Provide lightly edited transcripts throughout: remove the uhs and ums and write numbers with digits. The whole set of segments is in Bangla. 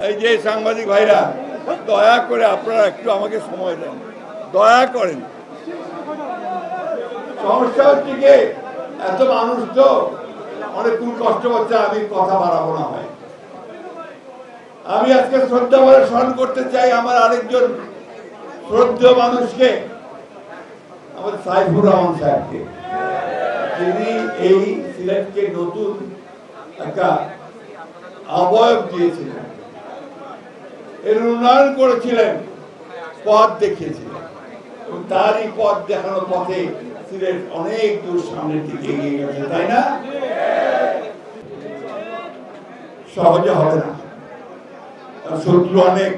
এই যে সাংবাদিক ভাইরা, দয়া করে আপনারা একটু আমাকে সময় দেন, দয়া করেন। সমস্যা হচ্ছে কি, এত মানুষ তো অনেক কষ্ট হচ্ছে, আমি কথা বাড়াবো না ভাই। আমি আজকে শ্রদ্ধা ভরে স্মরণ করতে চাই আমার আরেকজন শ্রদ্ধেয় মানুষকে, আমাদের সাইফুর রহমান সাহেবকে, যিনি এই সিলেটকে নতুন একটা আবয়ব দিয়েছিলেন, এর উন্নয়ন করেছিলেন, পথ দেখিয়েছিলেন, এবং তারই পথ দেখানোর পথে সিলেট অনেক দূর সামনের দিকে এগিয়ে গেছে, তাই না? সহজে হবে না, শত্রু অনেক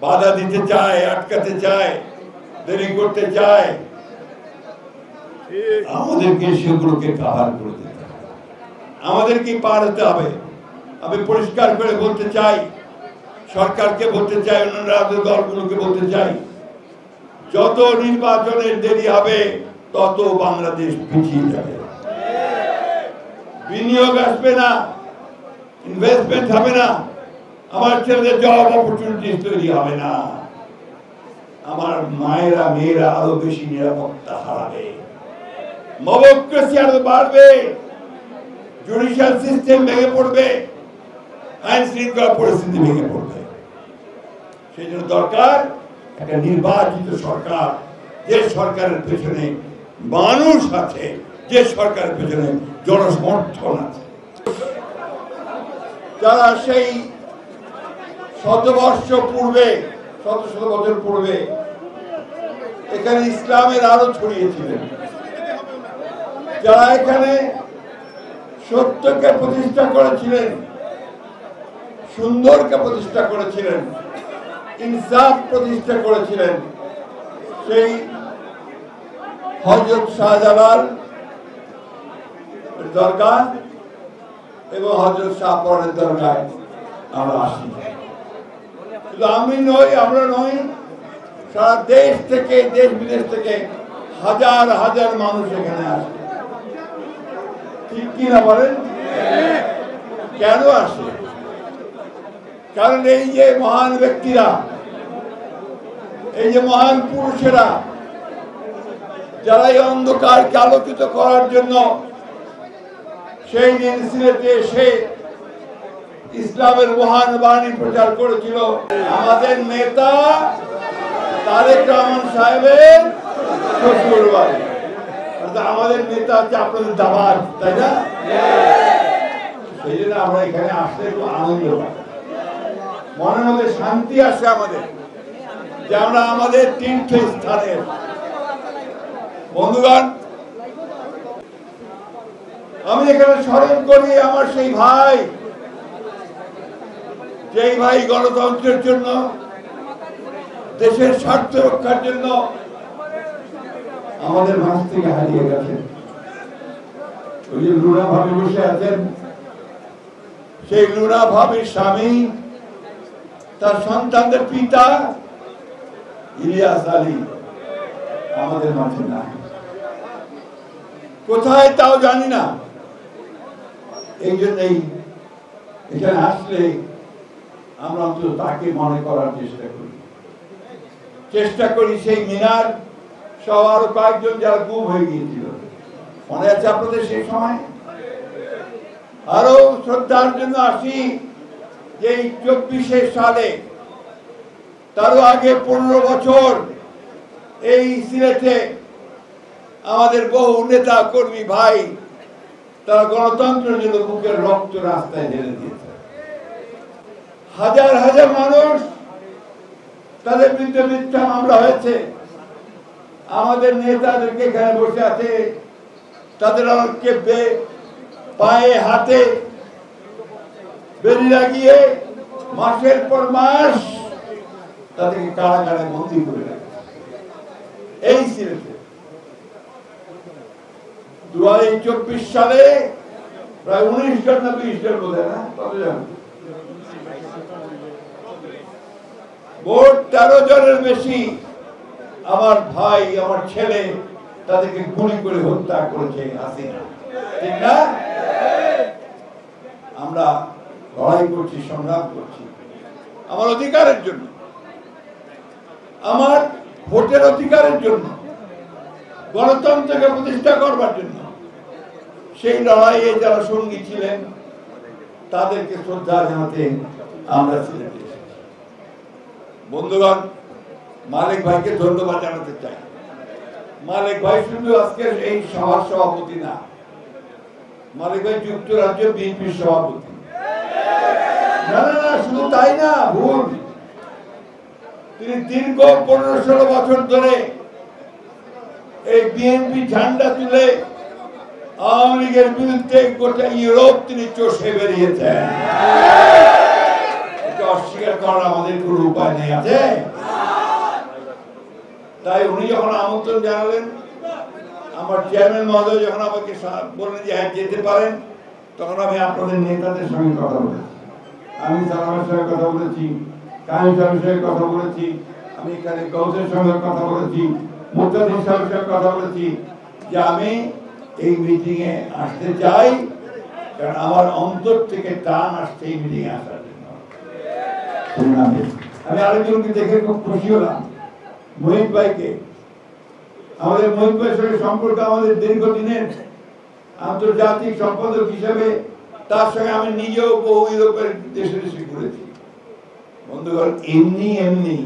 বাধা দিতে চায়, আটকাতে চায়, দেরি করতে চায়, আমাদেরকে সেগুলোকে কাভার করে দিতে হবে, আমাদেরকে পার হতে হবে। আমি পরিষ্কার করে বলতে চাই, সরকারকে বলতে চাই, অন্যান্য রাজনৈতিক দলগুলোকে বলতে চাই, যত নির্বাচনের দেরি হবে তত বাংলাদেশ পিছিয়ে যাবে। বিনিয়োগ আসবে না, ইনভেস্টমেন্ট হবে না, আমার ছেলেদের জব অপরচুনিটিস তৈরি হবে না, আমার মায়েরা মেয়েরা আরো বেশি নিরাপত্তা হারাবে, মবক্রেসি আরো বাড়বে, জুডিশিয়াল সিস্টেম ভেঙে পড়বে, আইন শৃঙ্খলা পরিস্থিতি ভেঙে পড়বে। সেই জন্য দরকার একটা নির্বাচিত সরকার, যে সরকারের পেছনে মানুষ আছে, যে সরকারের পেছনে জনসমর্থন আছে। যারা সেই শত বছর পূর্বে এখানে ইসলামের আলো ছড়িয়েছিলেন, যারা এখানে সত্যকে প্রতিষ্ঠা করেছিলেন, সুন্দরকে প্রতিষ্ঠা করেছিলেন, ইনসাফ প্রতিষ্ঠা করেছিলেন, সেই হযরত শাহজালাল দরগা এবং হযরত শাহপরানের দরগায় আমরা আসি। শুধু আমি নই, আমরা নই, সারা দেশ থেকে, দেশ বিদেশ থেকে হাজার হাজার মানুষ এখানে আসে। ঠিক কিনা বলেন? কেন আসে? কারণ এই যে মহান ব্যক্তিরা, এই যে মহান পুরুষেরা, যারা এই অন্ধকারকে আলোকিত করার জন্য সেই দিন সিলেটে এসে ইসলামের মহান বাণী প্রচার করেছিল, আমাদের নেতা তারেক রহমান সাহেবের শ্বশুর বাড়ি। আমাদের নেতা হচ্ছে আপনাদের দাবাত, তাই না? সেই জন্য আমরা এখানে আসতে একটু আনন্দ পাই, মনের মধ্যে শান্তি আসে আমাদের, যে আমরা আমাদের তীর্থস্থানের। বন্ধুগণ, আমি এখানে স্মরণ করি আমার সেই ভাই, যেই ভাই গণতন্ত্রের জন্য, দেশের স্বার্থ রক্ষার জন্য আমাদের মাঝ থেকে হারিয়ে গেছেন। ওই যে লুনা ভাবি বসে আছেন, সেই লুনা ভাবির স্বামী, তার সন্তানদের পিতা ইলিয়াস আলী আমাদের মাঝে নাই, কোথায় তাও জানি না। এই জন্যই এখানে আসলে আমরা অন্তত তাকে মনে করার চেষ্টা করি। সেই মিনার সহ আরো কয়েকজন যারা গুম হয়ে গিয়েছিল, মনে আছে আপনাদের সেই সময়? আরো শ্রদ্ধার জন্য আসি যে 24 সালে, তারও আগে 15 বছর এই সিলেটে আমাদের বহু নেতা কর্মী ভাই, তারা গণতন্ত্রের জন্য বুকের রক্ত রাস্তায় ঢেলে দিয়েছে। হাজার হাজার মানুষ, তাদের বিরুদ্ধে মিথ্যা মামলা হয়েছে। আমাদের নেতাদেরকে এখানে বসে আছে, তাদের অনেককে পায়ে হাতে বেরি লাগিয়ে মাসের পর মাস তাদেরকে কারাগারে বন্দী করে রাখে। এই সিলেটে 2024 সালে প্রায় 19 জন না 20 জন বোধ হয়, না কতজন, মোট 13 জনের বেশি আমার ভাই, আমার ছেলে, তাদেরকে গুলি করে হত্যা করেছে হাসিনা, ঠিক না? আমরা লড়াই করছি, সংগ্রাম করছি, আমার অধিকারের জন্য, আমার ভোটের অধিকারের জন্য, গণতন্ত্রকে প্রতিষ্ঠা করবার জন্য। সেই লড়াইয়ে যারা সঙ্গী ছিলেন তাদেরকে শ্রদ্ধা জানাতে আমরা সিলেটে এসেছি। বন্ধুগণ, মালিক ভাইকে ধন্যবাদ জানাতে চাই। মালিক ভাই শুধু আজকের এই সভার সভাপতি না, মালিক ভাই যুক্তরাজ্য বিএনপির সভাপতি। না না না, শুধু তাই না, ভুল। তিনি দীর্ঘ 15-16 বছর ধরে এই বিএনপি ঝান্ডা তুলে আওয়ামী লীগের বিরুদ্ধে গোটা ইউরোপ তিনি চষে বেরিয়েছেন। এটা অস্বীকার করার আমাদের কোনো উপায় নেই আছে। তাই উনি যখন আমন্ত্রণ জানালেন, আমার চেয়ারম্যান মহোদয় যখন আমাকে বললেন যে হ্যাঁ যেতে পারেন, তখন আমি আপনাদের নেতাদের সঙ্গে কথা বলেছি, আমি সালামের সঙ্গে কথা বলেছি, কাহিনী সাহেবের সঙ্গে কথা বলেছি, আমি এখানে গৌসের সঙ্গে কথা বলেছি, মুক্তাদির সাহেবের সঙ্গে কথা বলেছি যে আমি এই মিটিং এ আসতে চাই, কারণ আমার অন্তর থেকে টান আসছে এই মিটিং এ আসার জন্য। আমি আরেকজনকে দেখে খুব খুশি হলাম, মহিত ভাইকে। আমাদের মহিত ভাইয়ের সঙ্গে সম্পর্ক আমাদের দীর্ঘদিনের, আন্তর্জাতিক সম্পাদক হিসেবে তার সঙ্গে আমি নিজেও বহু ইউরোপের দেশে দেশে ঘুরেছি। বন্ধুগণ, এমনি এমনি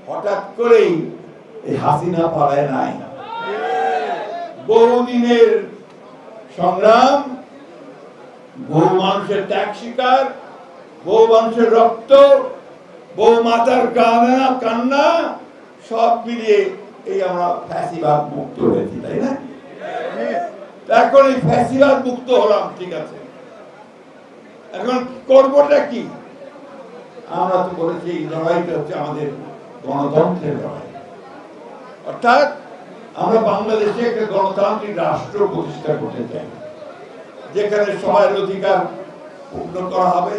হঠাৎ করেই এই হাসিনা পালায় নাই। বহুদিনের সংগ্রাম, বহু মানুষের ত্যাগ শিকার, বহু মানুষের রক্ত, বহু মাতার কান্না, সব মিলিয়ে এই আমরা ফ্যাসিবাদ মুক্ত হয়েছি, তাই না? এখন এই ফ্যাসিবাদ মুক্ত হলাম, ঠিক আছে, এখন করবোটা কি? আমরা তো বলেছি এই লড়াইটা হচ্ছে আমাদের গণতন্ত্রের লড়াই। অর্থাৎ আমরা বাংলাদেশে একটা গণতান্ত্রিক রাষ্ট্র প্রতিষ্ঠা করতে চাই, যেখানে সবার অধিকার পূর্ণ করা হবে,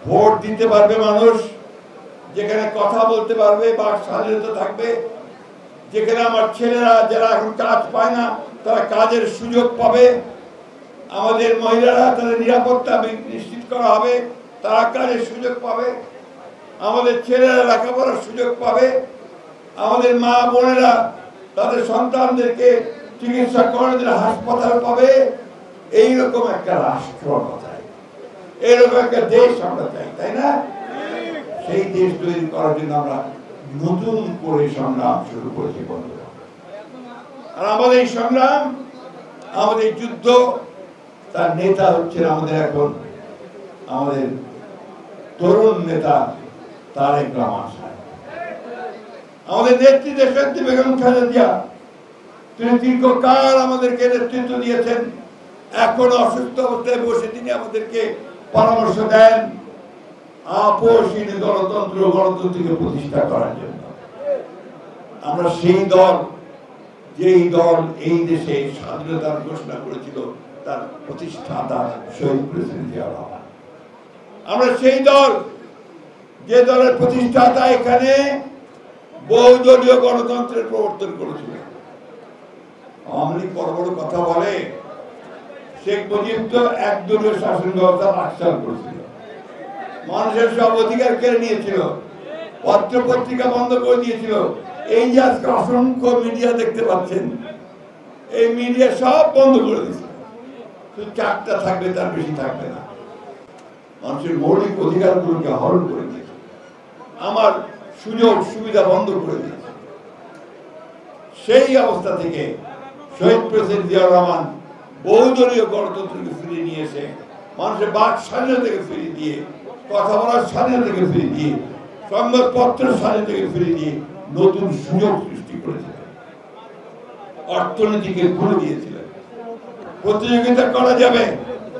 ভোট দিতে পারবে মানুষ, যেখানে কথা বলতে পারবে, বাক স্বাধীনতা থাকবে, যেখানে আমার ছেলেরা যারা এখন কাজ পায় না তারা কাজের সুযোগ পাবে, আমাদের মহিলারা তাদের নিরাপত্তা নিশ্চিত করা হবে, তারা কাজের সুযোগ পাবে, আমাদের ছেলেরা লেখাপড়ার সুযোগ পাবে, আমাদের মা বোনেরা তাদের সন্তানদেরকে চিকিৎসা করার জন্য হাসপাতাল পাবে। এইরকম একটা রাষ্ট্র আমরা চাই, এইরকম একটা দেশ আমরা চাই, তাই না? সেই দেশ তৈরি করার জন্য আমরা নতুন করে সংগ্রাম শুরু করেছি বন্ধুরা। আর আমাদের এই সংগ্রাম, আমাদের যুদ্ধ, তার নেতা হচ্ছেন আমাদের এখন আমাদের তরুণ নেতা তারেক রহমান সাহেব। আমাদের নেত্রী দেশনেত্রী বেগম খালেদা জিয়া, তিনি দীর্ঘকাল আমাদেরকে নেতৃত্ব দিয়েছেন। এখন অসুস্থ অবস্থায় বসে তিনি আমাদেরকে পরামর্শ দেন আপোষহীন গণতন্ত্রকে প্রতিষ্ঠা করার জন্য। আমরা সেই দল, যেই দল এই দেশে স্বাধীনতার ঘোষণা করেছিল তার প্রতিষ্ঠাতা শহীদ প্রেসিডেন্ট জিয়াউর রহমান। আমরা সেই দল, যে দলের প্রতিষ্ঠাতা এখানে বহুদলীয় গণতন্ত্রের প্রবর্তন করেছিল। আওয়ামী লীগ বড় বড় কথা বলে, শেখ মুজিব তো একদলীয় শাসন ব্যবস্থা আশ্বাস করেছিল, মানুষের সব অধিকার কেড়ে নিয়েছিল, পত্র পত্রিকা বন্ধ করে দিয়েছিল। এই যে আজকে অসংখ্য মিডিয়া দেখতে পাচ্ছেন, এই মিডিয়া সব বন্ধ করে দিয়েছিল। শুধু 4টা থাকবে, তার বেশি থাকবে না। মানুষের মৌলিক অধিকারগুলোকে হরণ করে দিয়েছে, আমার সুযোগ সুবিধা বন্ধ করে দিয়েছে। সেই অবস্থা থেকে শহীদ প্রেসিডেন্ট জিয়াউর রহমান বহুদলীয় গণতন্ত্রকে ফিরিয়ে নিয়ে এসে মানুষের বাক স্বাধীনতাকে ফিরিয়ে দিয়ে, কথা বলার স্বাধীনতাকে ফিরিয়ে দিয়ে, সংবাদপত্রের স্বাধীনতাকে ফিরিয়ে দিয়ে নতুন সুযোগ সৃষ্টি করেছিলেন, অর্থনীতিকে খুলে দিয়েছিলেন। প্রতিযোগিতা করা যাবে।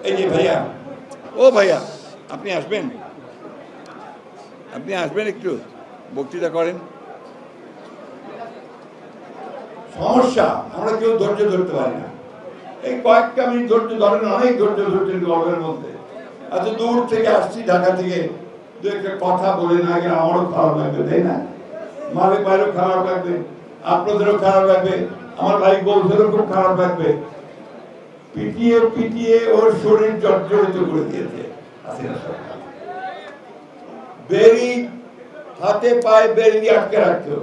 এই যে ভাইয়া, ও ভাইয়া, আপনি আসবেন, আপনি আসবেন, একটু বক্তৃতা করেন। সমস্যা, আমরা কেউ ধৈর্য ধরতে পারি না। এই কয়েকটা মিনিট ধৈর্য ধরেন, অনেক ধৈর্য ধরছেন গল্পের মধ্যে। এত দূর থেকে আসছি, ঢাকা থেকে, দু একটা কথা বলে না গেলে আমারও খারাপ লাগবে, তাই না? মালিক ভাইয়েরও খারাপ লাগবে, আপনাদেরও খারাপ লাগবে, আমার ভাই গৌসেরও খুব খারাপ লাগবে। পিটিয়ে পিটিয়ে ওর শরীর জর্জরিত করে দিয়েছে হাসিনা সরকার। বেরি হাতে পায়ে বেরি দিয়ে আটকে রাখতো।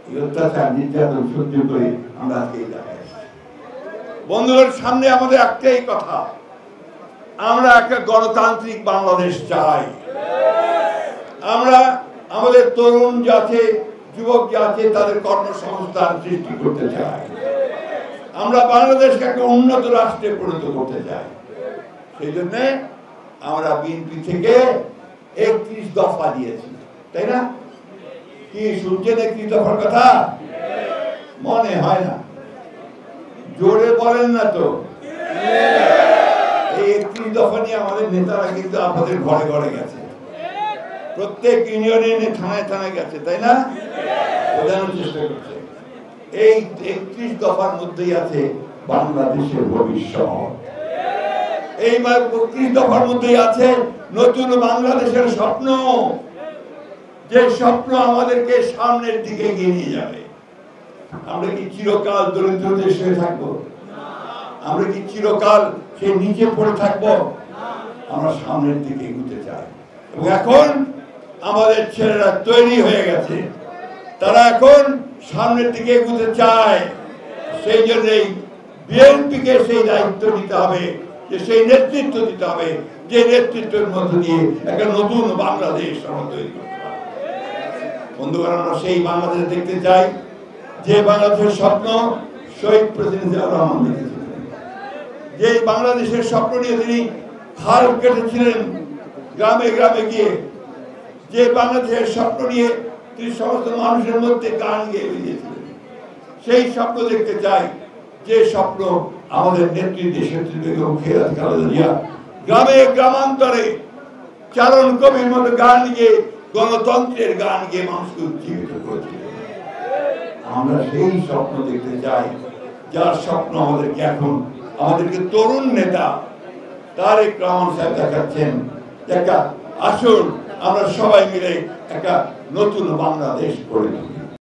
এই অত্যাচার নির্যাতন সহ্য করে আমরা আজকে এই জায়গায় এসেছি। বন্ধুদের সামনে আমাদের একটাই কথা, আমরা একটা গণতান্ত্রিক বাংলাদেশ চাই। আমরা আমাদের তরুণ যাতে যুবক যাতে তাদের কর্মসংস্থান সৃষ্টি করতে চাই। আমরা বাংলাদেশকে একটা উন্নত রাষ্ট্রে পরিণত করতে চাই। সেই জন্য আমরা বিএনপি থেকে 31 দফা দিয়েছি, তাই না? কি শুনছেন 31 দফার কথা? মনে হয় না, জোরে বলেন না তো। এই 31 দফা নিয়ে আমাদের নেতারা কিন্তু আমাদের ঘরে ঘরে গেছে, প্রত্যেক ইউনিয়নে থানায় থানায় গেছে, তাই না? বোঝানোর চেষ্টা করছে। এই 31 দফার মধ্যেই আছে বাংলাদেশের ভবিষ্যৎ। এই 31 দফার মধ্যেই আছে নতুন বাংলাদেশের স্বপ্ন, যে স্বপ্ন আমাদেরকে সামনের দিকে এগিয়ে নিয়ে যাবে। আমরা কি চিরকাল দরিদ্র দেশ হয়ে থাকবো? আমরা কি চিরকাল সে নিচে পড়ে থাকবো? আমরা সামনের দিকে এগোতে চাই। এবং এখন আমাদের ছেলেরা তৈরি হয়ে গেছে, তারা এখন সামনের দিকে এগোতে চায়। সেই জন্যই বিএনপিকে সেই দায়িত্ব নিতে হবে, যে সেই নেতৃত্ব দিতে হবে, যে নেতৃত্বের মধ্য দিয়ে একটা নতুন বাংলাদেশ আমরা তৈরি করতে পারি। বন্ধুগণ, আমরা সেই বাংলাদেশ দেখতে চাই যে বাংলাদেশের স্বপ্ন শহীদ প্রেসিডেন্ট জিয়াউর রহমান দেখেছিলেন, যে বাংলাদেশের স্বপ্ন নিয়ে তিনি খাল কেটেছিলেন গ্রামে গ্রামে গিয়ে, যে বাংলাদেশের স্বপ্ন নিয়ে তিনি সমস্ত মানুষের মধ্যে গান গেয়ে বেরিয়েছিলেন। সেই স্বপ্ন দেখতে চাই, যে স্বপ্ন আমাদের নেত্রী দেশনেত্রী বেগম খালেদা জিয়া গ্রামে গ্রামান্তরে চারণ কবির মতো গান গিয়ে, গণতন্ত্রের গান গিয়ে মানুষকে উজ্জীবিত করেছিলেন। আমরা সেই স্বপ্ন দেখতে চাই, যার স্বপ্ন আমাদেরকে এখন আমাদেরকে তরুণ নেতা তারেক রহমান সাহেব দেখাচ্ছেন। একটা আসুন আমরা সবাই মিলে একটা নতুন বাংলাদেশ গড়ে তুলি।